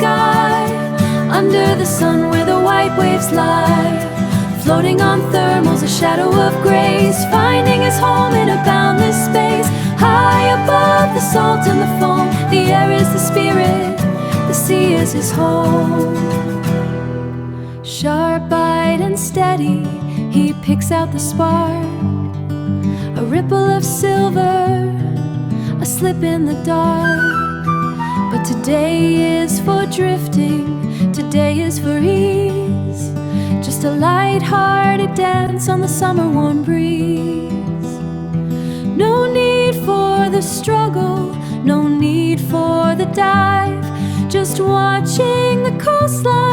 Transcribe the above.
sky, under the sun where the white waves lie, floating on thermals, a shadow of grace, finding his home in a boundless space. High above the salt and the foam, the air is the spirit, the sea is his home. Sharp-eyed and steady, he picks out the spark, a ripple of silver, a slip in the dark. But today is for drifting, today is for ease, just a light-hearted dance on the summer-warm breeze. No need for the struggle, no need for the dive, just watching the coastline